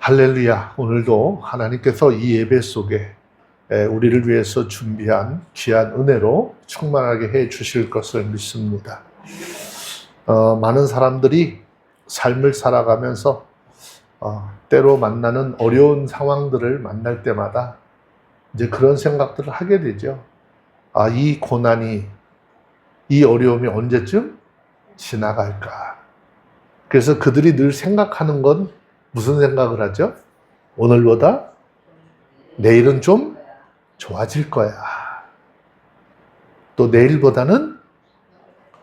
할렐루야. 오늘도 하나님께서 이 예배 속에 우리를 위해서 준비한 귀한 은혜로 충만하게 해 주실 것을 믿습니다. 많은 사람들이 삶을 살아가면서 때로 만나는 어려운 상황들을 만날 때마다 이제 그런 생각들을 하게 되죠. 이 고난이, 이 어려움이 언제쯤 지나갈까? 그래서 그들이 늘 생각하는 건 무슨 생각을 하죠? 오늘보다 내일은 좀 좋아질 거야. 또 내일보다는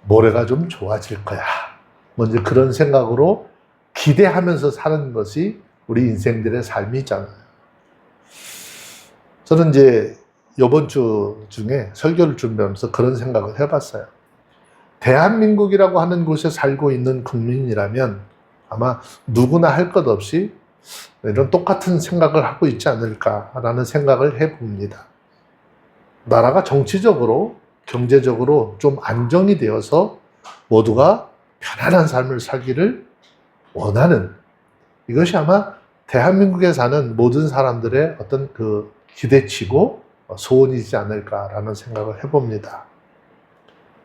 모레가 좀 좋아질 거야. 먼저 그런 생각으로 기대하면서 사는 것이 우리 인생들의 삶이잖아요. 저는 이제 이번 주 중에 설교를 준비하면서 그런 생각을 해봤어요. 대한민국이라고 하는 곳에 살고 있는 국민이라면 아마 누구나 할 것 없이 이런 똑같은 생각을 하고 있지 않을까라는 생각을 해봅니다. 나라가 정치적으로, 경제적으로 좀 안정이 되어서 모두가 편안한 삶을 살기를 원하는, 이것이 아마 대한민국에 사는 모든 사람들의 어떤 그 기대치고 소원이지 않을까라는 생각을 해봅니다.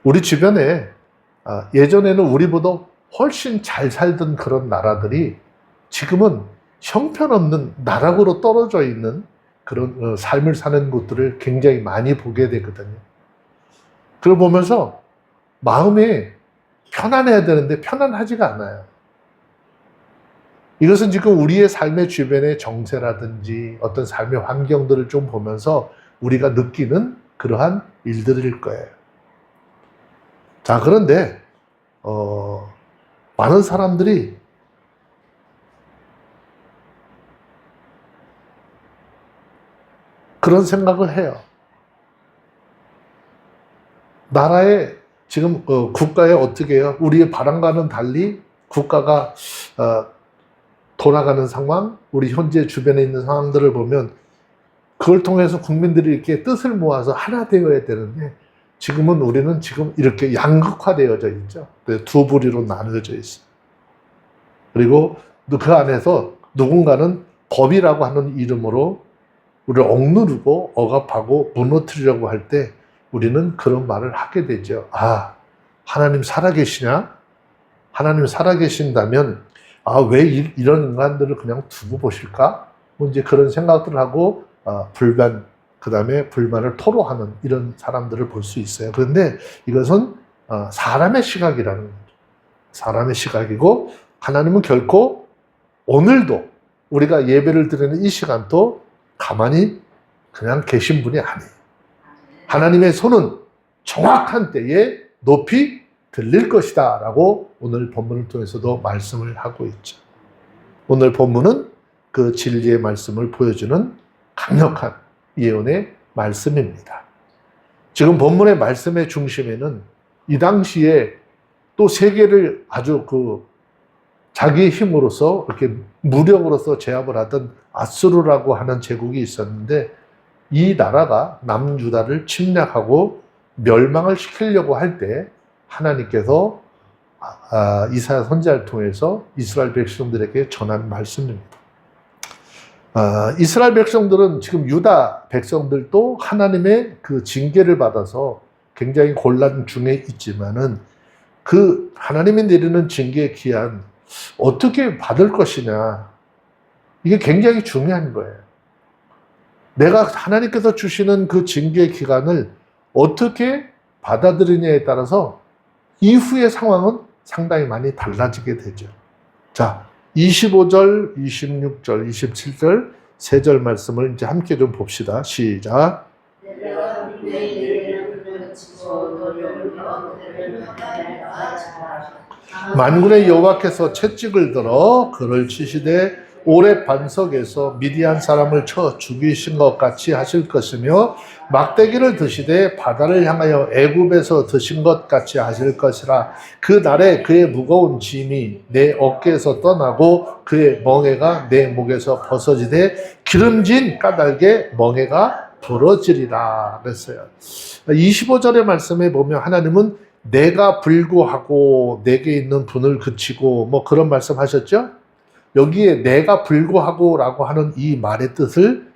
우리 주변에 예전에는 우리보다 훨씬 잘 살던 그런 나라들이 지금은 형편없는 나락으로 떨어져 있는 그런 삶을 사는 곳들을 굉장히 많이 보게 되거든요. 그걸 보면서 마음이 편안해야 되는데 편안하지가 않아요. 이것은 지금 우리의 삶의 주변의 정세라든지 어떤 삶의 환경들을 좀 보면서 우리가 느끼는 그러한 일들일 거예요. 자, 그런데 많은 사람들이 그런 생각을 해요. 나라에 지금 국가에 어떻게 해요? 우리의 바람과는 달리 국가가 돌아가는 상황, 우리 현재 주변에 있는 상황들을 보면 그걸 통해서 국민들이 이렇게 뜻을 모아서 하나 되어야 되는데 지금은 우리는 지금 이렇게 양극화되어져 있죠. 두 부리로 나누어져 있어요. 그리고 그 안에서 누군가는 법이라고 하는 이름으로 우리를 억누르고 억압하고 무너뜨리려고 할 때 우리는 그런 말을 하게 되죠. 하나님 살아계시냐? 하나님 살아계신다면 왜 이런 인간들을 그냥 두고 보실까? 뭐 이제 그런 생각들을 하고 불만, 그 다음에 불만을 토로하는 이런 사람들을 볼 수 있어요. 그런데 이것은 사람의 시각이라는 거죠. 사람의 시각이고 하나님은 결코 오늘도 우리가 예배를 드리는 이 시간도 가만히 그냥 계신 분이 아니에요. 하나님의 손은 정확한 때에 높이 들릴 것이다 라고 오늘 본문을 통해서도 말씀을 하고 있죠. 오늘 본문은 그 진리의 말씀을 보여주는 강력한 예언의 말씀입니다. 지금 본문의 말씀의 중심에는 이 당시에 또 세계를 아주 자기의 힘으로서 이렇게 무력으로서 제압을 하던 아수르라고 하는 제국이 있었는데 이 나라가 남유다를 침략하고 멸망을 시키려고 할 때 하나님께서 이사야 선지자를 통해서 이스라엘 백성들에게 전한 말씀입니다. 이스라엘 백성들은 지금 유다 백성들도 하나님의 그 징계를 받아서 굉장히 곤란 중에 있지만은 그 하나님이 내리는 징계의 기한 어떻게 받을 것이냐, 이게 굉장히 중요한 거예요. 내가 하나님께서 주시는 그 징계의 기간을 어떻게 받아들이냐에 따라서 이후의 상황은 상당히 많이 달라지게 되죠. 자, 25절, 26절, 27절, 3절 말씀을 이제 함께 좀 봅시다. 시작. 만군의 여호와께서 채찍을 들어 그를 치시되 오래 반석에서 미디안 사람을 쳐 죽이신 것 같이 하실 것이며 막대기를 드시되 바다를 향하여 애굽에서 드신 것 같이 하실 것이라. 그 날에 그의 무거운 짐이 내 어깨에서 떠나고 그의 멍에가 내 목에서 벗어지되 기름진 까닭에 멍에가 부러지리라 그랬어요. 25절의 말씀에 보면 하나님은 내가 불구하고 내게 있는 분을 그치고 뭐 그런 말씀 하셨죠? 여기에 내가 불구하고 라고 하는 이 말의 뜻을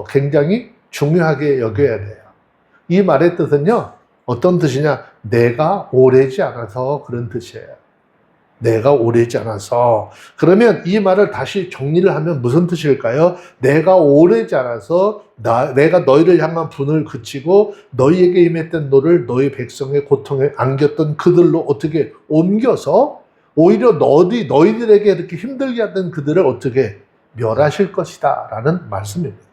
굉장히 중요하게 여겨야 돼요. 이 말의 뜻은요, 어떤 뜻이냐? 내가 오래지 않아서 그런 뜻이에요. 내가 오래지 않아서. 그러면 이 말을 다시 정리를 하면 무슨 뜻일까요? 내가 오래지 않아서 내가 너희를 향한 분을 그치고 너희에게 임했던 너를 너희 백성의 고통에 안겼던 그들로 어떻게 옮겨서 오히려 너희들에게 이렇게 힘들게 하던 그들을 어떻게 멸하실 것이다 라는 말씀입니다.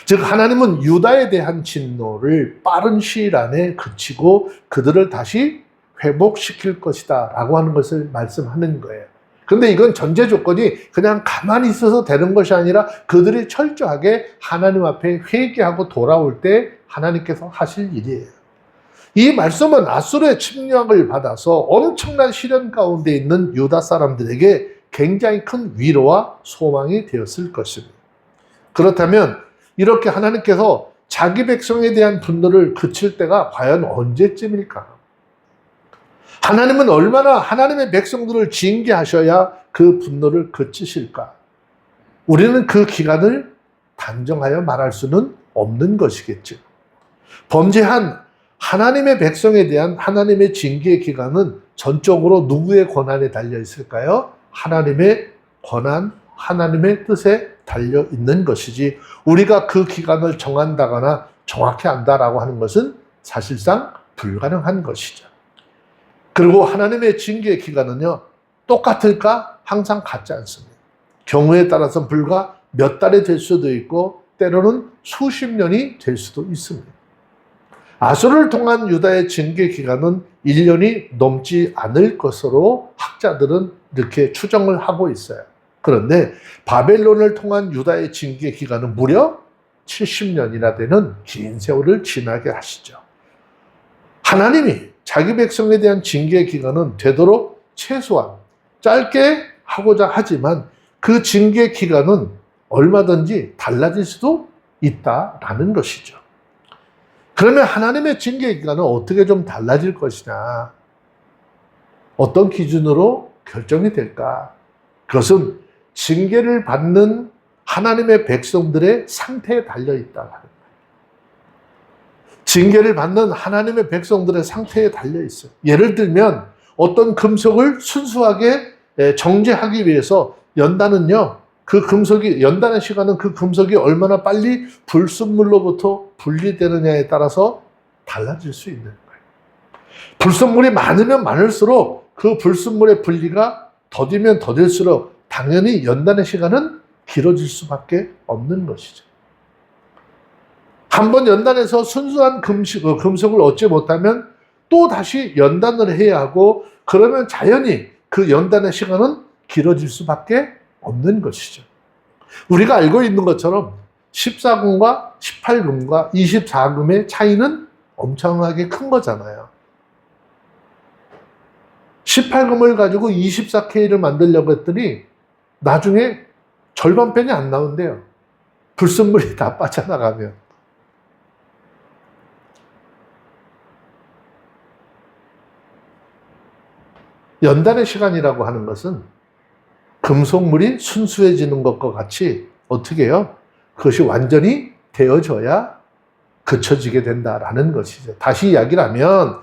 즉 하나님은 유다에 대한 진노를 빠른 시일 안에 그치고 그들을 다시 회복시킬 것이다 라고 하는 것을 말씀하는 거예요. 그런데 이건 전제 조건이 그냥 가만히 있어서 되는 것이 아니라 그들이 철저하게 하나님 앞에 회개하고 돌아올 때 하나님께서 하실 일이에요. 이 말씀은 아수르의 침략을 받아서 엄청난 시련 가운데 있는 유다 사람들에게 굉장히 큰 위로와 소망이 되었을 것입니다. 그렇다면 이렇게 하나님께서 자기 백성에 대한 분노를 그칠 때가 과연 언제쯤일까? 하나님은 얼마나 하나님의 백성들을 징계하셔야 그 분노를 그치실까? 우리는 그 기간을 단정하여 말할 수는 없는 것이겠죠. 범죄한 하나님의 백성에 대한 하나님의 징계의 기간은 전적으로 누구의 권한에 달려 있을까요? 하나님의 권한, 하나님의 뜻에 달려 있는 것이지 우리가 그 기간을 정한다거나 정확히 안다라고 하는 것은 사실상 불가능한 것이죠. 그리고 하나님의 징계의 기간은요, 똑같을까? 항상 같지 않습니다. 경우에 따라서 불과 몇 달이 될 수도 있고 때로는 수십 년이 될 수도 있습니다. 아수르를 통한 유다의 징계 기간은 1년이 넘지 않을 것으로 학자들은 이렇게 추정을 하고 있어요. 그런데 바벨론을 통한 유다의 징계 기간은 무려 70년이나 되는 긴 세월을 지나게 하시죠. 하나님이 자기 백성에 대한 징계 기간은 되도록 최소한 짧게 하고자 하지만 그 징계 기간은 얼마든지 달라질 수도 있다라는 것이죠. 그러면 하나님의 징계 기간은 어떻게 좀 달라질 것이냐? 어떤 기준으로 결정이 될까? 그것은 징계를 받는 하나님의 백성들의 상태에 달려있다. 징계를 받는 하나님의 백성들의 상태에 달려있어요. 예를 들면 어떤 금속을 순수하게 정제하기 위해서 연단은요, 그 금속이, 연단의 시간은 그 금속이 얼마나 빨리 불순물로부터 분리되느냐에 따라서 달라질 수 있는 거예요. 불순물이 많으면 많을수록 그 불순물의 분리가 더디면 더딜수록 당연히 연단의 시간은 길어질 수밖에 없는 것이죠. 한번 연단해서 순수한 금속을 얻지 못하면 또 다시 연단을 해야 하고 그러면 자연히 그 연단의 시간은 길어질 수밖에 없는 것이죠. 우리가 알고 있는 것처럼 14금과 18금과 24금의 차이는 엄청나게 큰 거잖아요. 18금을 가지고 24K를 만들려고 했더니 나중에 절반pen이 안 나온대요. 불순물이 다 빠져나가면. 연단의 시간이라고 하는 것은 금속물이 순수해지는 것과 같이 어떻게 해요? 그것이 완전히 되어져야 그쳐지게 된다라는 것이죠. 다시 이야기를 하면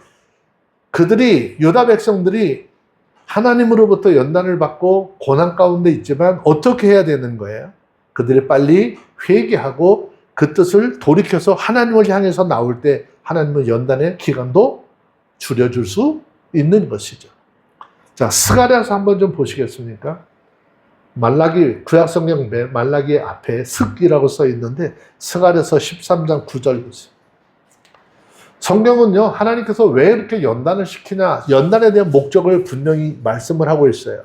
그들이, 유다 백성들이 하나님으로부터 연단을 받고 고난 가운데 있지만 어떻게 해야 되는 거예요? 그들이 빨리 회개하고 그 뜻을 돌이켜서 하나님을 향해서 나올 때 하나님은 연단의 기간도 줄여줄 수 있는 것이죠. 자, 스가랴서 한번 좀 보시겠습니까? 말라기, 구약성경 말라기 앞에 슥이라고 써 있는데 스가랴서 13장 9절 보세요. 성경은요, 하나님께서 왜 이렇게 연단을 시키냐, 연단에 대한 목적을 분명히 말씀을 하고 있어요.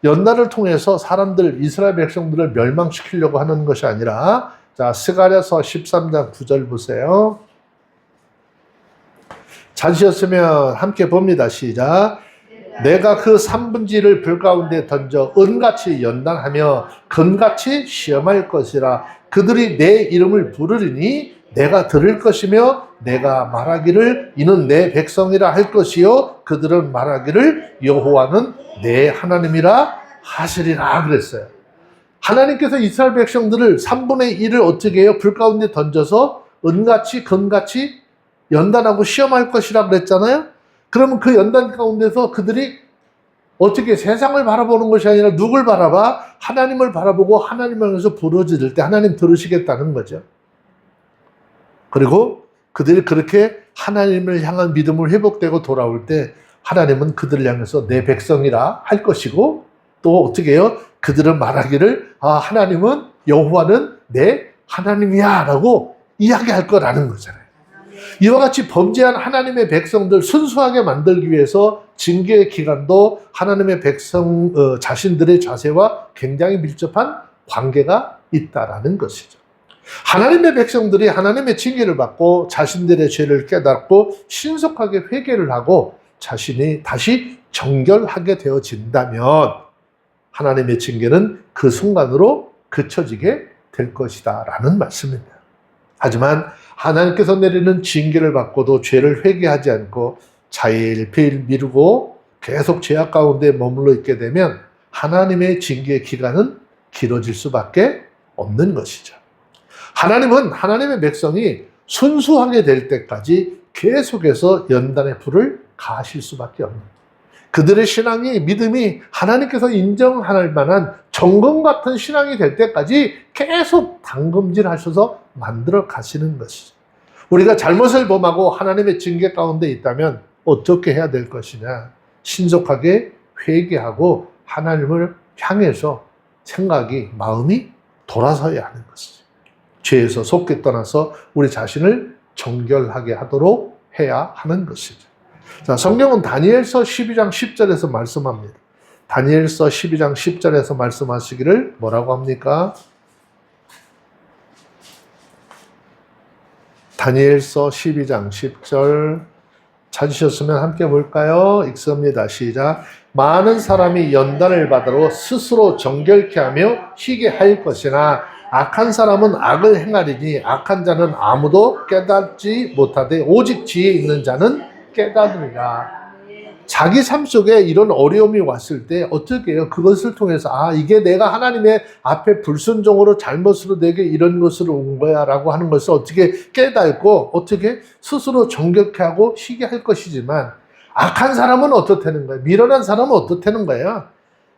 연단을 통해서 사람들, 이스라엘 백성들을 멸망시키려고 하는 것이 아니라, 자, 스가랴서 13장 9절 보세요. 찾으셨으면 함께 봅니다. 시작. 내가 그 삼분지를 불 가운데 던져 은같이 연단하며 금같이 시험할 것이라. 그들이 내 이름을 부르리니 내가 들을 것이며 내가 말하기를 이는 내 백성이라 할 것이요 그들은 말하기를 여호와는 내 하나님이라 하시리라 그랬어요. 하나님께서 이스라엘 백성들을 3분의 1을 어떻게 해요? 불 가운데 던져서 은같이 금같이 연단하고 시험할 것이라 그랬잖아요. 그러면 그 연단 가운데서 그들이 어떻게 세상을 바라보는 것이 아니라 누굴 바라봐? 하나님을 바라보고 하나님을 향해서 부르짖을 때 하나님 들으시겠다는 거죠. 그리고 그들이 그렇게 하나님을 향한 믿음을 회복되고 돌아올 때 하나님은 그들을 향해서 내 백성이라 할 것이고 또 어떻게 해요? 그들은 말하기를 하나님은 여호와는 내 하나님이야 라고 이야기할 거라는 거잖아요. 이와 같이 범죄한 하나님의 백성들 순수하게 만들기 위해서 징계의 기간도 하나님의 백성 자신들의 자세와 굉장히 밀접한 관계가 있다라는 것이죠. 하나님의 백성들이 하나님의 징계를 받고 자신들의 죄를 깨닫고 신속하게 회개를 하고 자신이 다시 정결하게 되어진다면 하나님의 징계는 그 순간으로 그쳐지게 될 것이다 라는 말씀입니다. 하지만 하나님께서 내리는 징계를 받고도 죄를 회개하지 않고 자일필 미루고 계속 죄악 가운데 머물러 있게 되면 하나님의 징계의 기간은 길어질 수밖에 없는 것이죠. 하나님은 하나님의 백성이 순수하게 될 때까지 계속해서 연단의 불을 가하실 수밖에 없는 거예요. 그들의 신앙이 믿음이 하나님께서 인정할 만한 정금 같은 신앙이 될 때까지 계속 당금질하셔서 만들어 가시는 것이죠. 우리가 잘못을 범하고 하나님의 징계 가운데 있다면 어떻게 해야 될 것이냐? 신속하게 회개하고 하나님을 향해서 생각이 마음이 돌아서야 하는 것이죠. 죄에서 속게 떠나서 우리 자신을 정결하게 하도록 해야 하는 것이죠. 자, 성경은 다니엘서 12장 10절에서 말씀합니다. 다니엘서 12장 10절에서 말씀하시기를 뭐라고 합니까? 다니엘서 12장 10절 찾으셨으면 함께 볼까요? 읽습니다. 시작. 많은 사람이 연단을 받으러 스스로 정결케 하며 희게 할 것이나 악한 사람은 악을 행하리니 악한 자는 아무도 깨닫지 못하되 오직 지혜 있는 자는 깨닫으리라. 자기 삶 속에 이런 어려움이 왔을 때 어떻게 해요? 그것을 통해서 이게 내가 하나님의 앞에 불순종으로 잘못으로 내게 이런 것으로 온 거야 라고 하는 것을 어떻게 깨닫고 어떻게 스스로 정결케 하고 희게 할 것이지만 악한 사람은 어떻다는 거예요? 미련한 사람은 어떻다는 거예요?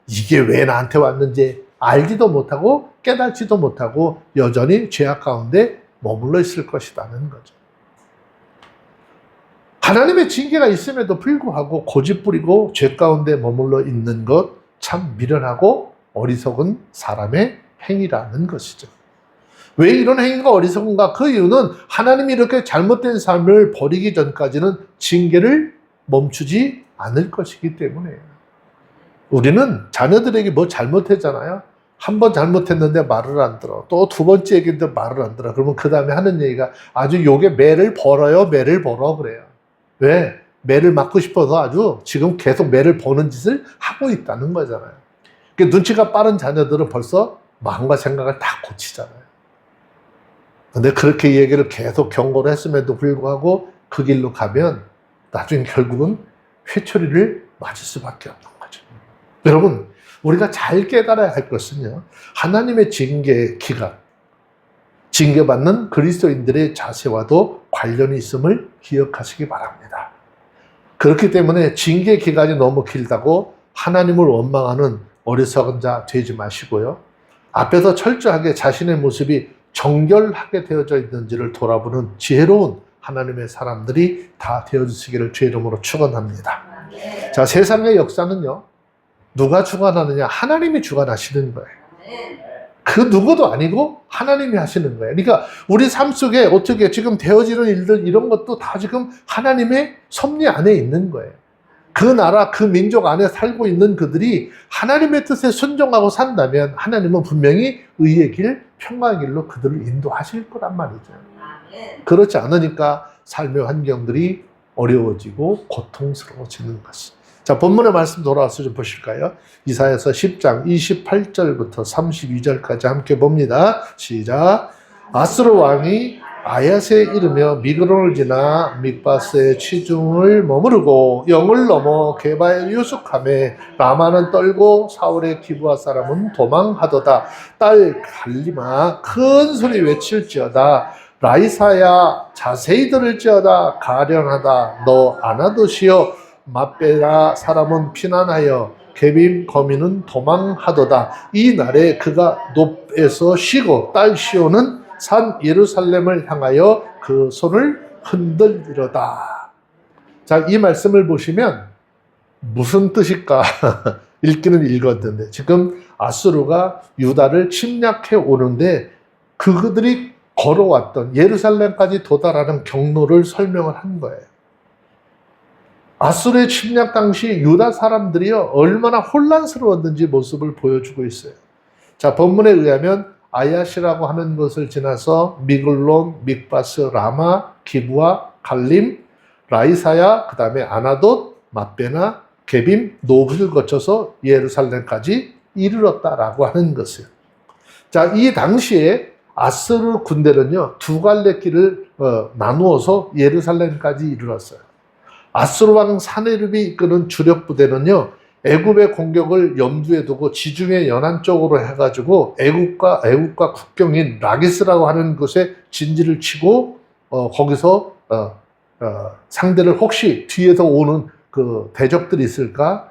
이게 왜 나한테 왔는지 알지도 못하고 깨닫지도 못하고 여전히 죄악 가운데 머물러 있을 것이라는 거죠. 하나님의 징계가 있음에도 불구하고 고집부리고 죄 가운데 머물러 있는 것 참 미련하고 어리석은 사람의 행위라는 것이죠. 왜 이런 행위가 어리석은가? 그 이유는 하나님이 이렇게 잘못된 삶을 버리기 전까지는 징계를 멈추지 않을 것이기 때문에요. 우리는 자녀들에게 뭐 잘못했잖아요. 한 번 잘못했는데 말을 안 들어. 또 두 번째 얘기인데 말을 안 들어. 그러면 그 다음에 하는 얘기가 아주 요게 매를 벌어요. 매를 벌어 그래요. 왜? 매를 맞고 싶어서 아주 지금 계속 매를 버는 짓을 하고 있다는 거잖아요. 그러니까 눈치가 빠른 자녀들은 벌써 마음과 생각을 다 고치잖아요. 근데 그렇게 얘기를 계속 경고를 했음에도 불구하고 그 길로 가면 나중에 결국은 회초리를 맞을 수밖에 없는 거죠. 여러분, 우리가 잘 깨달아야 할 것은요, 하나님의 징계 기간, 징계받는 그리스도인들의 자세와도 관련이 있음을 기억하시기 바랍니다. 그렇기 때문에 징계 기간이 너무 길다고 하나님을 원망하는 어리석은 자 되지 마시고요. 앞에서 철저하게 자신의 모습이 정결하게 되어져 있는지를 돌아보는 지혜로운 하나님의 사람들이 다 되어주시기를 주의 이름으로 축원합니다. 자, 세상의 역사는요, 누가 주관하느냐? 하나님이 주관하시는 거예요. 그 누구도 아니고 하나님이 하시는 거예요. 그러니까 우리 삶 속에 어떻게 지금 되어지는 일들 이런 것도 다 지금 하나님의 섭리 안에 있는 거예요. 그 나라, 그 민족 안에 살고 있는 그들이 하나님의 뜻에 순종하고 산다면 하나님은 분명히 의의 길, 평화의 길로 그들을 인도하실 거란 말이죠. 그렇지 않으니까 삶의 환경들이 어려워지고 고통스러워지는 것입니다. 자, 본문의 말씀 돌아와서 좀 보실까요? 이사야서 10장 28절부터 32절까지 함께 봅니다. 시작. 아스로 왕이 아얏에 이르며 미그론을 지나 mik바스의 치중을 머무르고 영을 넘어 게바에 유숙하며 라마는 떨고 사울의 기브아 사람은 도망하도다. 딸 갈리마 큰 소리 외칠지어다. 라이사야 자세히 들을지어다. 가련하다 너 아나도시여. 맛베라 사람은 피난하여 게빔 거민은 도망하도다. 이 날에 그가 높에서 쉬고 딸 시온은 산 예루살렘을 향하여 그 손을 흔들리로다. 자, 이 말씀을 보시면 무슨 뜻일까? 읽기는 읽었는데 지금 아수르가 유다를 침략해 오는데 그들이 걸어왔던 예루살렘까지 도달하는 경로를 설명을 한 거예요. 아수르의 침략 당시 유다 사람들이요 얼마나 혼란스러웠는지 모습을 보여주고 있어요. 자, 본문에 의하면 아얏이라고 하는 것을 지나서 미글론, mik바스, 라마, 기브아, 갈림, 라이사야, 그 다음에 아나돗, 맛베나, 게빔, 노브를 거쳐서 예루살렘까지 이르렀다라고 하는 것이에요. 자, 이 당시에 아수르 군대는요 두 갈래 길을 나누어서 예루살렘까지 이르렀어요. 아수르 왕 사네립이 이끄는 주력 부대는요 애굽의 공격을 염두에 두고 지중해 연안 쪽으로 해가지고 애굽과 국경인 라기스라고 하는 곳에 진지를 치고 거기서 상대를 혹시 뒤에서 오는 그 대적들이 있을까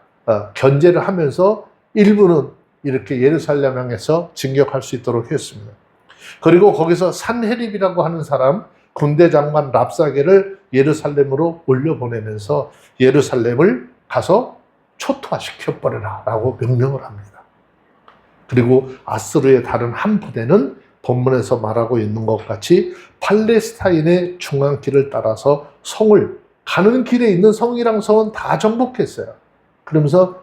견제를 하면서 일부는 이렇게 예루살렘 향해서 진격할 수 있도록 했습니다. 그리고 거기서 산헤립이라고 하는 사람 군대 장관 랍사게를 예루살렘으로 올려보내면서 예루살렘을 가서 초토화시켜버려라 라고 명령을 합니다. 그리고 아수르의 다른 한 부대는 본문에서 말하고 있는 것 같이 팔레스타인의 중앙길을 따라서 성을 가는 길에 있는 성이랑 성은 다 정복했어요. 그러면서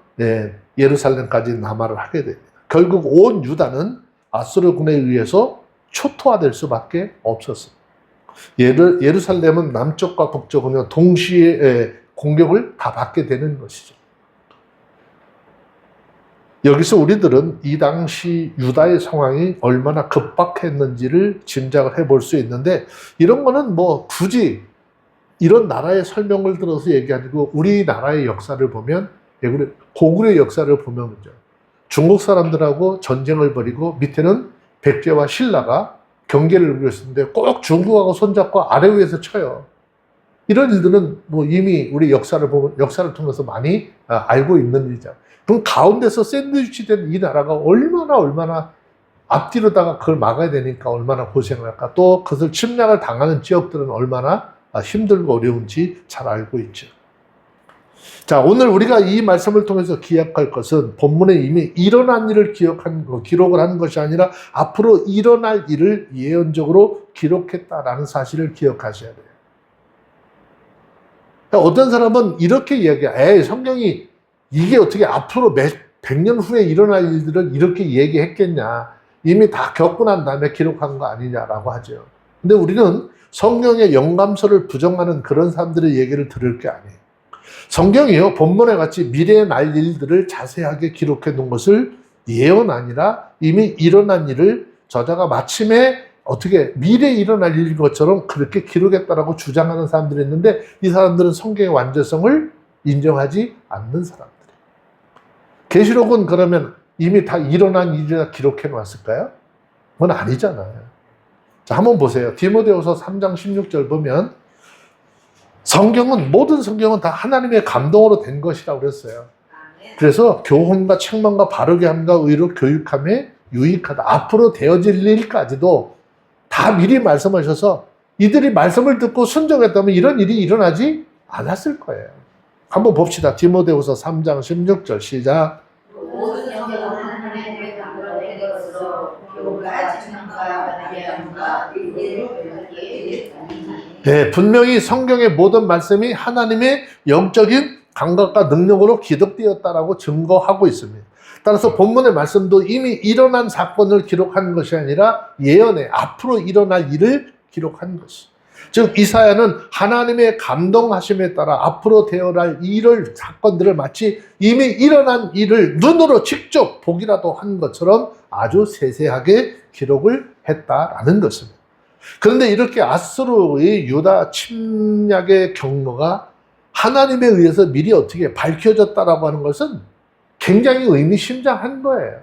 예루살렘까지 남하를 하게 됩니다. 결국 온 유다는 아수르군에 의해서 초토화될 수밖에 없었습니다. 예루살렘은 남쪽과 북쪽은 동시에 공격을 다 받게 되는 것이죠. 여기서 우리들은 이 당시 유다의 상황이 얼마나 급박했는지를 짐작을 해볼 수 있는데 이런 거는 뭐 굳이 이런 나라의 설명을 들어서 얘기하고 우리나라의 역사를 보면 고구려의 역사를 보면 중국 사람들하고 전쟁을 벌이고 밑에는 백제와 신라가 경계를 이루었는데 꼭 중국하고 손잡고 아래 위에서 쳐요. 이런 일들은 뭐 이미 우리 역사를 통해서 많이 알고 있는 일이죠. 그럼 가운데서 샌드위치 된 이 나라가 얼마나 앞뒤로다가 그걸 막아야 되니까 얼마나 고생을 할까. 또 그것을 침략을 당하는 지역들은 얼마나 힘들고 어려운지 잘 알고 있죠. 자, 오늘 우리가 이 말씀을 통해서 기억할 것은 본문에 이미 일어난 일을 기록을 한 것이 아니라 앞으로 일어날 일을 예언적으로 기록했다라는 사실을 기억하셔야 돼요. 그러니까 어떤 사람은 이렇게 이야기해요. 성경이 이게 어떻게 앞으로 100년 후에 일어날 일들을 이렇게 얘기했겠냐. 이미 다 겪고 난 다음에 기록한 거 아니냐라고 하죠. 근데 우리는 성경의 영감서를 부정하는 그런 사람들의 얘기를 들을 게 아니에요. 성경이요, 본문에 같이 미래의 날 일들을 자세하게 기록해 놓은 것을 예언 아니라 이미 일어난 일을 저자가 마침에 어떻게 미래에 일어날 일인 것처럼 그렇게 기록했다라고 주장하는 사람들이 있는데 이 사람들은 성경의 완전성을 인정하지 않는 사람들이에요. 계시록은 그러면 이미 다 일어난 일이라 기록해 놨을까요? 그건 아니잖아요. 자, 한번 보세요. 디모데후서 3장 16절 보면 모든 성경은 다 하나님의 감동으로 된 것이라고 그랬어요. 그래서 교훈과 책망과 바르게 함과 의로 교육함에 유익하다. 앞으로 되어질 일까지도 다 미리 말씀하셔서 이들이 말씀을 듣고 순종했다면 이런 일이 일어나지 않았을 거예요. 한번 봅시다. 디모데후서 3장 16절 시작. 모든 성경은 하나님의 감동으로 된 것으로 교훈과 책망과 바르게 함과 의로 교육하기에 네, 분명히 성경의 모든 말씀이 하나님의 영적인 감각과 능력으로 기록되었다라고 증거하고 있습니다. 따라서 본문의 말씀도 이미 일어난 사건을 기록한 것이 아니라 예언의 앞으로 일어날 일을 기록한 것이. 즉 이사야는 하나님의 감동하심에 따라 앞으로 되어날 사건들을 마치 이미 일어난 일을 눈으로 직접 보기라도 한 것처럼 아주 세세하게 기록을 했다라는 것입니다. 그런데 이렇게 아수르의 유다 침략의 경로가 하나님에 의해서 미리 어떻게 밝혀졌다라고 하는 것은 굉장히 의미심장한 거예요.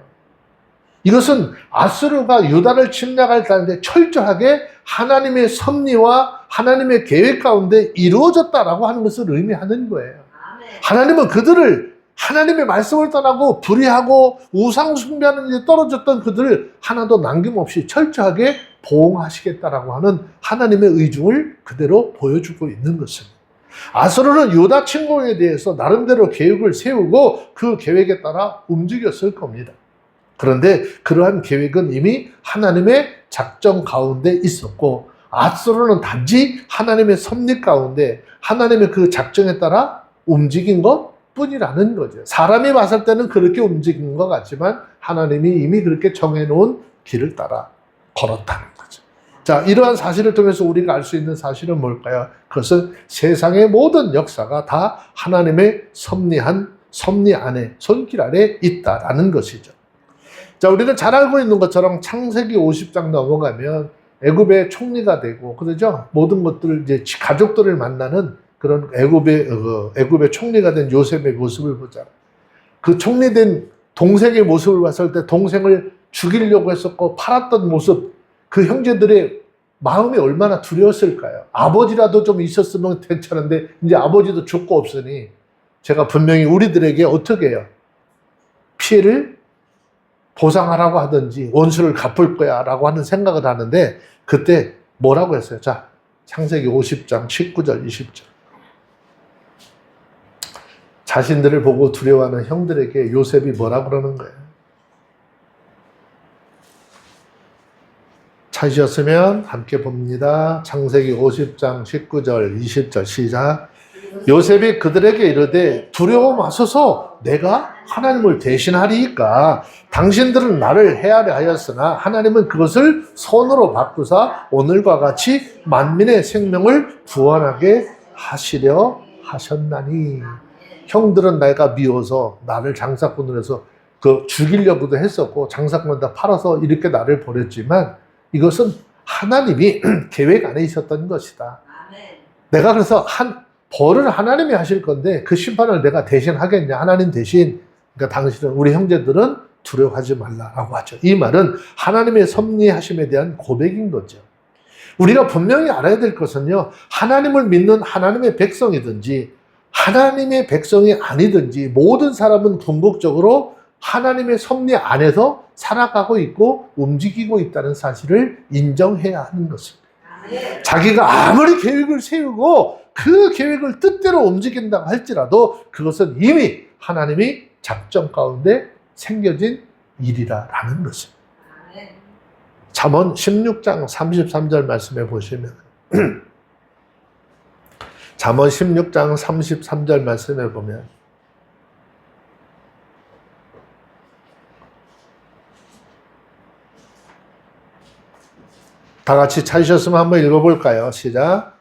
이것은 아수르가 유다를 침략할 때 철저하게 하나님의 섭리와 하나님의 계획 가운데 이루어졌다라고 하는 것을 의미하는 거예요. 하나님은 그들을 하나님의 말씀을 떠나고 불의하고 우상 숭배하는 일에 떨어졌던 그들을 하나도 남김없이 철저하게 보호하시겠다라고 하는 하나님의 의중을 그대로 보여주고 있는 것입니다. 아수르는 유다 침공에 대해서 나름대로 계획을 세우고 그 계획에 따라 움직였을 겁니다. 그런데 그러한 계획은 이미 하나님의 작정 가운데 있었고 아수르는 단지 하나님의 섭리 가운데 하나님의 그 작정에 따라 움직인 것 뿐이라는 거죠. 사람이 봤을 때는 그렇게 움직인 것 같지만 하나님이 이미 그렇게 정해놓은 길을 따라 걸었다는 거죠. 자, 이러한 사실을 통해서 우리가 알 수 있는 사실은 뭘까요? 그것은 세상의 모든 역사가 다 하나님의 섭리한 섭리 안에, 손길 아래 있다라는 것이죠. 자, 우리는 잘 알고 있는 것처럼 창세기 50장 넘어가면 애굽의 총리가 되고, 그러죠? 모든 것들을 이제 가족들을 만나는 그런 애굽의 총리가 된 요셉의 모습을 보잖아요. 그 총리된 동생의 모습을 봤을 때 동생을 죽이려고 했었고 팔았던 모습, 그 형제들의 마음이 얼마나 두려웠을까요? 아버지라도 좀 있었으면 괜찮은데 이제 아버지도 죽고 없으니 제가 분명히 우리들에게 어떻게 해요? 피해를 보상하라고 하든지 원수를 갚을 거야 라고 하는 생각을 하는데 그때 뭐라고 했어요? 자, 창세기 50장 19절 20절. 자신들을 보고 두려워하는 형들에게 요셉이 뭐라 그러는 거예요? 찾으셨으면 함께 봅니다. 창세기 50장 19절 20절 시작. 요셉이 그들에게 이르되 두려워 마소서 내가 하나님을 대신하리이까 당신들은 나를 해하려 하였으나 하나님은 그것을 손으로 바꾸사 오늘과 같이 만민의 생명을 구원하게 하시려 하셨나니. 형들은 내가 미워서 나를 장사꾼으로 해서 죽이려고도 했었고 장사꾼을 다 팔아서 이렇게 나를 버렸지만 이것은 하나님이 계획 안에 있었던 것이다. 내가 그래서 벌을 하나님이 하실 건데 그 심판을 내가 대신 하겠냐. 하나님 대신. 그러니까 당신은 우리 형제들은 두려워하지 말라라고 하죠. 이 말은 하나님의 섭리하심에 대한 고백인 거죠. 우리가 분명히 알아야 될 것은요. 하나님을 믿는 하나님의 백성이든지 하나님의 백성이 아니든지 모든 사람은 궁극적으로 하나님의 섭리 안에서 살아가고 있고 움직이고 있다는 사실을 인정해야 하는 것입니다. 자기가 아무리 계획을 세우고 그 계획을 뜻대로 움직인다고 할지라도 그것은 이미 하나님이 작정 가운데 생겨진 일이라는 것입니다. 잠언 16장 33절 말씀해 보시면 잠언 16장 33절 말씀해 보면 다 같이 찾으셨으면 한번 읽어볼까요? 시작.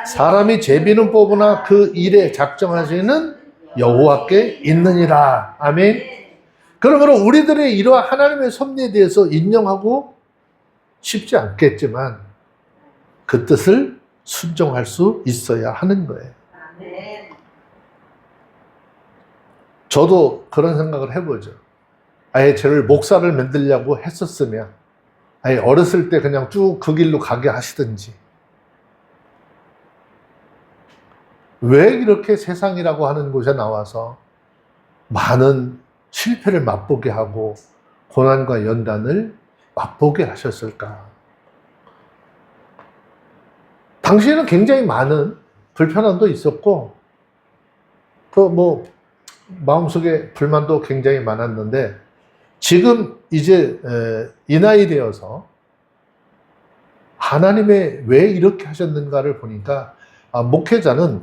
사람이 제비는 뽑으나 그 일에 작정하시는 여호와께 있느니라. 아멘. 그러므로 우리들의 이러한 하나님의 섭리에 대해서 인정하고 쉽지 않겠지만 그 뜻을 순종할 수 있어야 하는 거예요. 저도 그런 생각을 해보죠. 아예 저를 목사를 만들려고 했었으면 아예 어렸을 때 그냥 쭉 그 길로 가게 하시든지 왜 이렇게 세상이라고 하는 곳에 나와서 많은 실패를 맛보게 하고 고난과 연단을 맛보게 하셨을까? 당시에는 굉장히 많은 불편함도 있었고 마음속에 불만도 굉장히 많았는데 지금 이제 이 나이 되어서 하나님의 왜 이렇게 하셨는가를 보니까 목회자는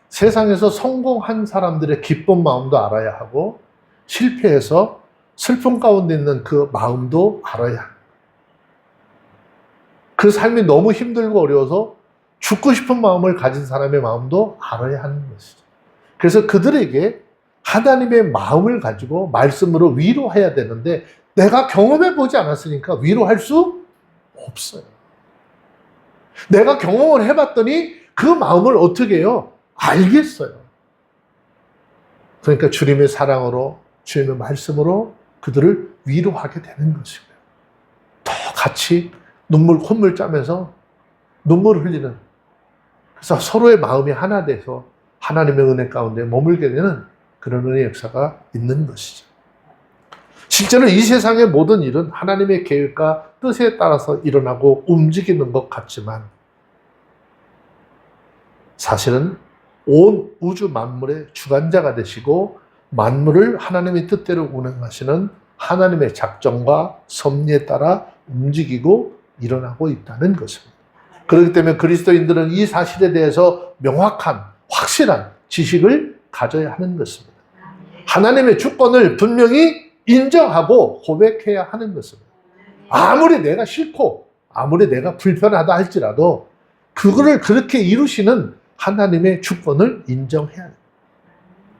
세상에서 성공한 사람들의 기쁜 마음도 알아야 하고 실패해서 슬픔 가운데 있는 그 마음도 알아야 합니다. 그 삶이 너무 힘들고 어려워서 죽고 싶은 마음을 가진 사람의 마음도 알아야 하는 것이죠. 그래서 그들에게 하나님의 마음을 가지고 말씀으로 위로해야 되는데 내가 경험해 보지 않았으니까 위로할 수 없어요. 내가 경험을 해봤더니 그 마음을 어떻게 해요? 알겠어요. 그러니까 주님의 사랑으로, 주님의 말씀으로 그들을 위로하게 되는 것이고요. 더 같이 콧물 짜면서 눈물을 흘리는, 그래서 서로의 마음이 하나 돼서 하나님의 은혜 가운데 머물게 되는 그런 은혜의 역사가 있는 것이죠. 실제로 이 세상의 모든 일은 하나님의 계획과 뜻에 따라서 일어나고 움직이는 것 같지만 사실은 온 우주 만물의 주관자가 되시고 만물을 하나님의 뜻대로 운행하시는 하나님의 작정과 섭리에 따라 움직이고 일어나고 있다는 것입니다. 그렇기 때문에 그리스도인들은 이 사실에 대해서 명확한, 확실한 지식을 가져야 하는 것입니다. 하나님의 주권을 분명히 인정하고 고백해야 하는 것입니다. 아무리 내가 싫고 아무리 내가 불편하다 할지라도 그거를 그렇게 이루시는 하나님의 주권을 인정해야 해요.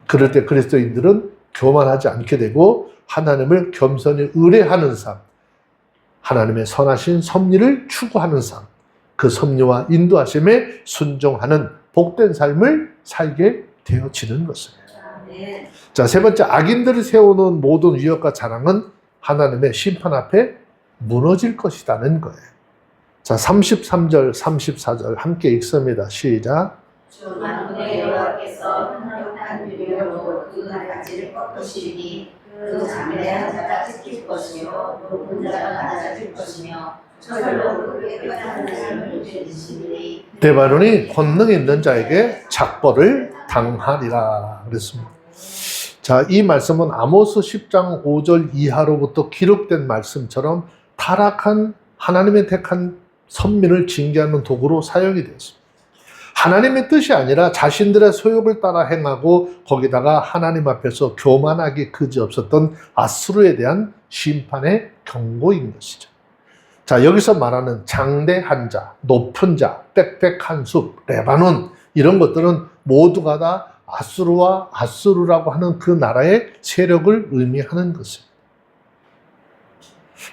그럴 때 그리스도인들은 교만하지 않게 되고 하나님을 겸손히 의뢰하는 삶, 하나님의 선하신 섭리를 추구하는 삶, 그 섭리와 인도하심에 순종하는 복된 삶을 살게 되어지는 것입니다. 자, 세 번째, 악인들을 세우는 모든 위협과 자랑은 하나님의 심판 앞에 무너질 것이라는 거예요. 자, 33절, 34절 함께 읽습니다. 시작. 주 만군의 여호와께서 강력한 비명으로 그 가지를 꺾으시니 그 장대한 자가 찢길 것이요 높은 자가 낮아질 것이며 저절로 그 깨끗한 삶을 주시리니 대바론이 권능 있는 자에게 작벌을 당하리라 그랬습니다. 자, 이 말씀은 아모스 10장 5절 이하로부터 기록된 말씀처럼 타락한 하나님의 택한 선민을 징계하는 도구로 사용이 되었습니다. 하나님의 뜻이 아니라 자신들의 소욕을 따라 행하고 거기다가 하나님 앞에서 교만하기 그지없었던 아수르에 대한 심판의 경고인 것이죠. 자, 여기서 말하는 장대한 자, 높은 자, 빽빽한 숲, 레바논 이런 것들은 모두가 다 아수르와 아수르라고 하는 그 나라의 세력을 의미하는 것입니다.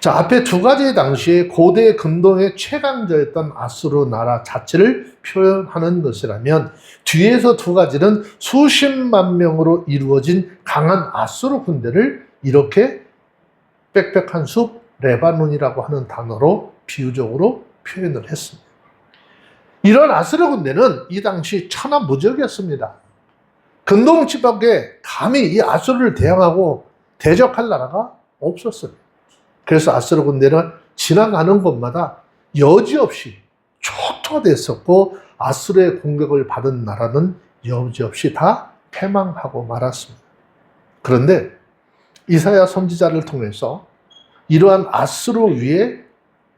자, 앞에 두 가지 당시에 고대 근동의 최강자였던 아수르 나라 자체를 표현하는 것이라면 뒤에서 두 가지는 수십만 명으로 이루어진 강한 아수르 군대를 이렇게 빽빽한 숲, 레바논이라고 하는 단어로 비유적으로 표현을 했습니다. 이런 아수르 군대는 이 당시 천하무적이었습니다. 근동 지방에 감히 이 아수르를 대항하고 대적할 나라가 없었어요. 그래서 아수르 군대는 지나가는 곳마다 여지없이 초토화됐었고 아수르의 공격을 받은 나라는 여지없이 다 패망하고 말았습니다. 그런데 이사야 선지자를 통해서 이러한 아수르 위에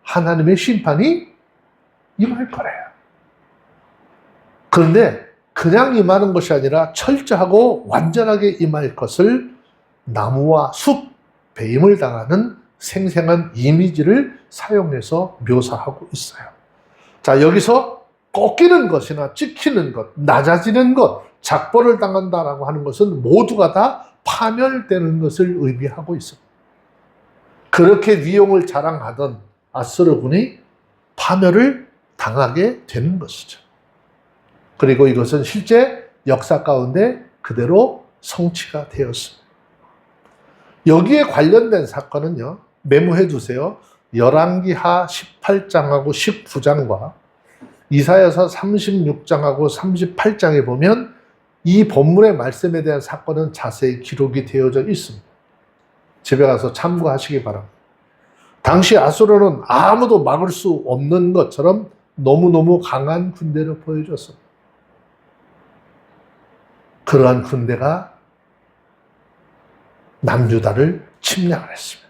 하나님의 심판이 임할 거래요. 그런데 그냥 임하는 것이 아니라 철저하고 완전하게 임할 것을 나무와 숲, 배임을 당하는 생생한 이미지를 사용해서 묘사하고 있어요. 자, 여기서 꺾이는 것이나 찍히는 것, 낮아지는 것, 작벌을 당한다라고 하는 것은 모두가 다 파멸되는 것을 의미하고 있습니다. 그렇게 위용을 자랑하던 아수르군이 파멸을 당하게 되는 것이죠. 그리고 이것은 실제 역사 가운데 그대로 성취가 되었습니다. 여기에 관련된 사건은요, 메모해 두세요. 열왕기하 18장하고 19장과 이사야서 36장하고 38장에 보면 이 본문의 말씀에 대한 사건은 자세히 기록이 되어져 있습니다. 집에 가서 참고하시기 바랍니다. 당시 아수르는 아무도 막을 수 없는 것처럼 너무너무 강한 군대를 보여줬습니다. 그러한 군대가 남유다를 침략을 했습니다.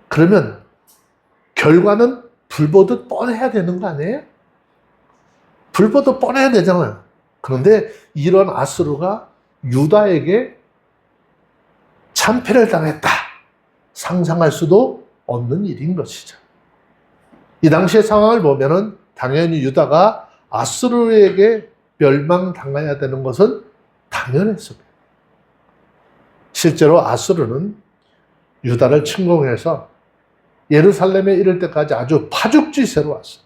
그러면 결과는 불보듯 뻔해야 되는 거 아니에요? 불보듯 뻔해야 되잖아요. 그런데 이런 아수르가 유다에게 참패를 당했다. 상상할 수도 없는 일인 것이죠. 이 당시의 상황을 보면은 당연히 유다가 아수르에게 멸망당해야 되는 것은 당연했습니다. 실제로 아수르는 유다를 침공해서 예루살렘에 이를 때까지 아주 파죽지세로 왔어요.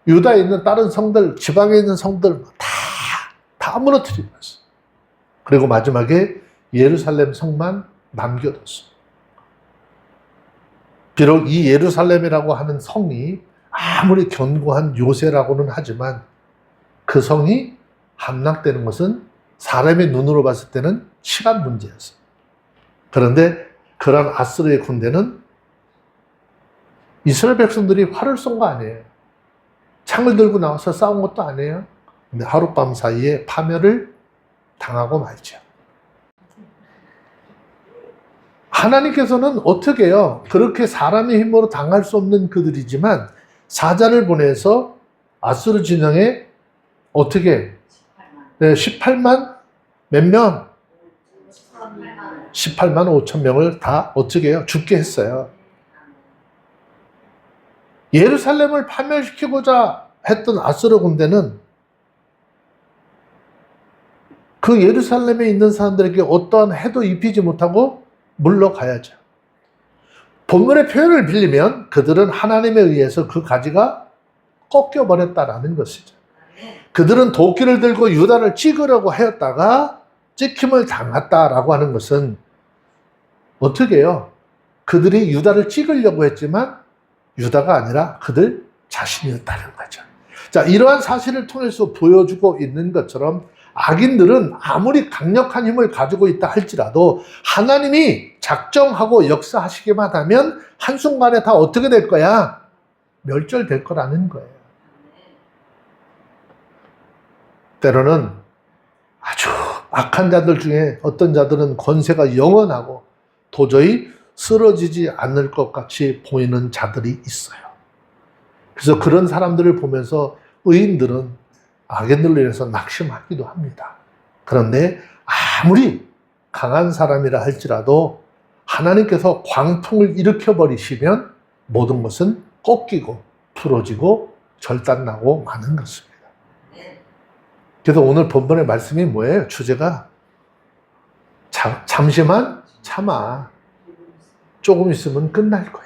유다에 있는 다른 성들, 지방에 있는 성들 다 무너뜨리면서, 그리고 마지막에 예루살렘 성만 남겨뒀어. 비록 이 예루살렘이라고 하는 성이 아무리 견고한 요새라고는 하지만 그 성이 함락되는 것은 사람의 눈으로 봤을 때는 시간 문제였어. 그런데 그런 아스르의 군대는 이스라엘 백성들이 활을 쏜 거 아니에요. 창을 들고 나와서 싸운 것도 아니에요. 근데 하룻밤 사이에 파멸을 당하고 말죠. 하나님께서는 어떻게 해요? 그렇게 사람의 힘으로 당할 수 없는 그들이지만 사자를 보내서 아수르 진영에 어떻게 18만 몇 명? 18만 5천 명을 다 어떻게 해요? 죽게 했어요. 예루살렘을 파멸시키고자 했던 아수르 군대는 그 예루살렘에 있는 사람들에게 어떠한 해도 입히지 못하고 물러가야죠. 본문의 표현을 빌리면 그들은 하나님에 의해서 그 가지가 꺾여버렸다라는 것이죠. 그들은 도끼를 들고 유다를 찍으려고 하였다가 찍힘을 당했다라고 하는 것은 어떻게 해요? 그들이 유다를 찍으려고 했지만 유다가 아니라 그들 자신이었다는 거죠. 자, 이러한 사실을 통해서 보여주고 있는 것처럼 악인들은 아무리 강력한 힘을 가지고 있다 할지라도 하나님이 작정하고 역사하시기만 하면 한순간에 다 어떻게 될 거야? 멸절될 거라는 거예요. 때로는 아주 악한 자들 중에 어떤 자들은 권세가 영원하고 도저히 쓰러지지 않을 것 같이 보이는 자들이 있어요. 그래서 그런 사람들을 보면서 의인들은 악인들로 인해서 낙심하기도 합니다. 그런데 아무리 강한 사람이라 할지라도 하나님께서 광풍을 일으켜버리시면 모든 것은 꺾이고 풀어지고 절단나고 마는 것입니다. 그래서 오늘 본문의 말씀이 뭐예요? 주제가 잠시만 참아. 조금 있으면 끝날 거야.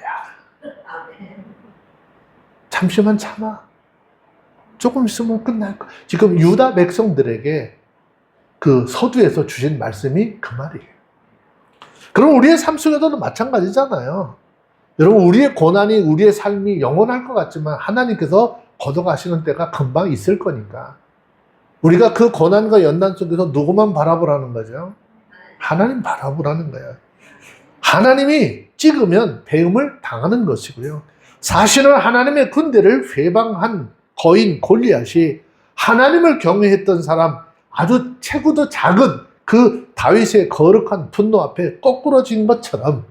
잠시만 참아. 조금 있으면 끝날 거야. 지금 유다 백성들에게 그 서두에서 주신 말씀이 그 말이에요. 그럼 우리의 삶 속에서도 마찬가지잖아요. 여러분, 우리의 고난이, 우리의 삶이 영원할 것 같지만 하나님께서 걷어가시는 때가 금방 있을 거니까. 우리가 그 고난과 연단 속에서 누구만 바라보라는 거죠? 하나님 바라보라는 거예요. 하나님이 찍으면 배임을 당하는 것이고요. 사실은 하나님의 군대를 회방한 거인 골리앗이 하나님을 경외했던 사람, 아주 체구도 작은 그 다윗의 거룩한 분노 앞에 거꾸러진 것처럼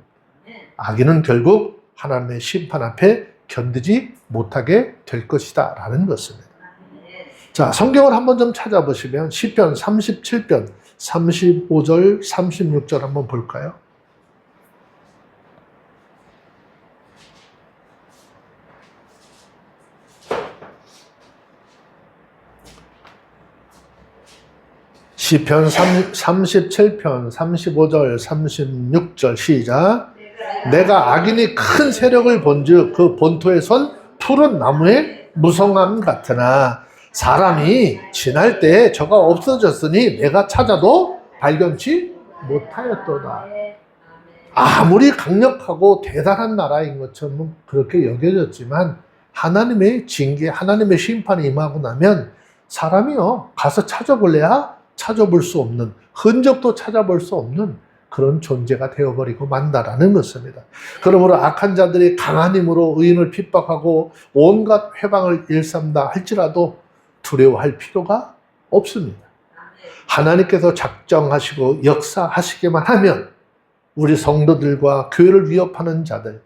악인은 결국 하나님의 심판 앞에 견디지 못하게 될 것이다 라는 것입니다. 자, 성경을 한번 좀 찾아보시면 시편 37편 35절 36절 한번 볼까요? 시편 37편 35절 36절 시작. 내가 악인이 큰 세력을 본즉 그 본토에 선 푸른 나무의 무성함 같으나 사람이 지날 때 저가 없어졌으니 내가 찾아도 발견치 못하였도다. 아무리 강력하고 대단한 나라인 것처럼 그렇게 여겨졌지만 하나님의 징계, 하나님의 심판이 임하고 나면 사람이요 가서 찾아볼래야 찾아볼 수 없는, 흔적도 찾아볼 수 없는 그런 존재가 되어버리고 만다라는 것입니다. 그러므로 악한 자들이 강한 힘으로 의인을 핍박하고 온갖 회방을 일삼다 할지라도 두려워할 필요가 없습니다. 하나님께서 작정하시고 역사하시기만 하면 우리 성도들과 교회를 위협하는 자들,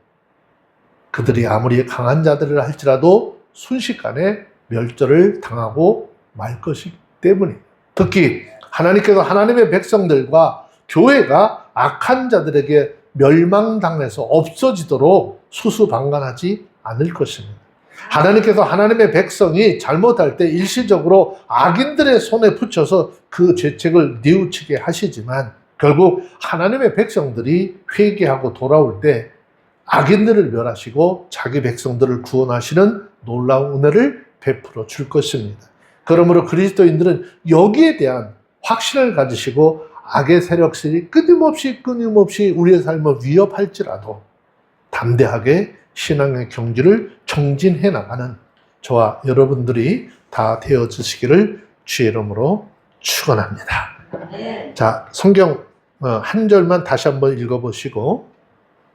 그들이 아무리 강한 자들을 할지라도 순식간에 멸절을 당하고 말 것이기 때문입니다. 특히 하나님께서 하나님의 백성들과 교회가 악한 자들에게 멸망당해서 없어지도록 수수방관하지 않을 것입니다. 하나님께서 하나님의 백성이 잘못할 때 일시적으로 악인들의 손에 붙여서 그 죄책을 뉘우치게 하시지만 결국 하나님의 백성들이 회개하고 돌아올 때 악인들을 멸하시고 자기 백성들을 구원하시는 놀라운 은혜를 베풀어 줄 것입니다. 그러므로 그리스도인들은 여기에 대한 확신을 가지시고 악의 세력들이 끊임없이 우리의 삶을 위협할지라도 담대하게 신앙의 경지를 정진해 나가는 저와 여러분들이 다 되어 주시기를 주의 이름으로 축원합니다. 자, 성경 한 절만 다시 한번 읽어보시고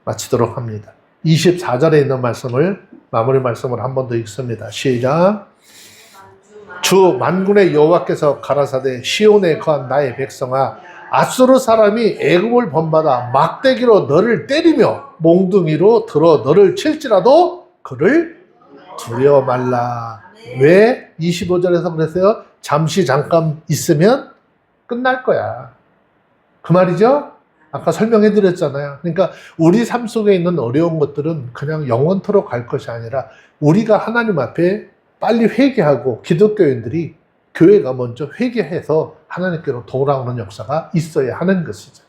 마치도록 합니다. 24절에 있는 말씀을 마무리 말씀을 한 번 더 읽습니다. 시작. 주 만군의 여호와께서 가라사대 시온에 거한 나의 백성아, 앗수르 사람이 애굽을 번받아 막대기로 너를 때리며 몽둥이로 들어 너를 칠지라도 그를 두려워 말라. 왜? 25절에서 그랬어요. 잠시 잠깐 있으면 끝날 거야. 그 말이죠? 아까 설명해 드렸잖아요. 그러니까 우리 삶 속에 있는 어려운 것들은 그냥 영원토록 갈 것이 아니라 우리가 하나님 앞에 빨리 회개하고 기독교인들이 교회가 먼저 회개해서 하나님께로 돌아오는 역사가 있어야 하는 것이죠.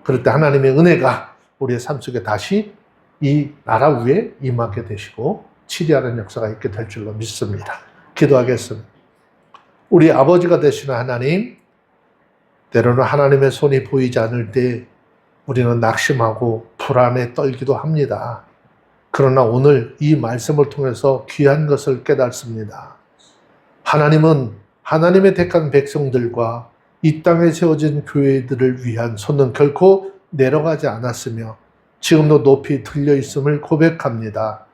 그럴 때 하나님의 은혜가 우리의 삶 속에 다시 이 나라 위에 임하게 되시고 치리하는 역사가 있게 될 줄로 믿습니다. 기도하겠습니다. 우리 아버지가 되시는 하나님, 때로는 하나님의 손이 보이지 않을 때 우리는 낙심하고 불안에 떨기도 합니다. 그러나 오늘 이 말씀을 통해서 귀한 것을 깨닫습니다. 하나님은 하나님의 택한 백성들과 이 땅에 세워진 교회들을 위한 손은 결코 내려가지 않았으며 지금도 높이 들려 있음을 고백합니다.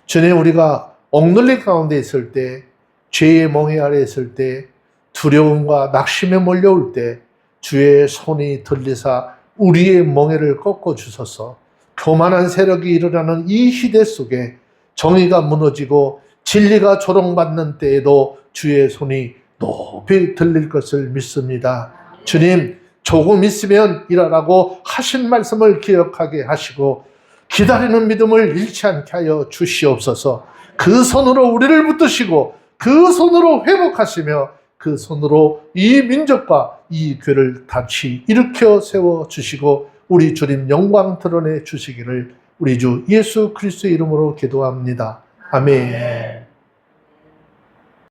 주님, 우리가 억눌린 가운데 있을 때, 죄의 멍에 아래 있을 때, 두려움과 낙심에 몰려올 때 주의 손이 들리사 우리의 멍에를 꺾어 주소서. 교만한 세력이 일어나는 이 시대 속에 정의가 무너지고 진리가 조롱받는 때에도 주의 손이 높이 들릴 것을 믿습니다. 주님, 조금 있으면 일어나고 하신 말씀을 기억하게 하시고 기다리는 믿음을 잃지 않게 하여 주시옵소서. 그 손으로 우리를 붙드시고 그 손으로 회복하시며 그 손으로 이 민족과 이 교회를 다시 일으켜 세워주시고 우리 주님 영광 드러내 주시기를 우리 주 예수 그리스도의 이름으로 기도합니다. 아멘.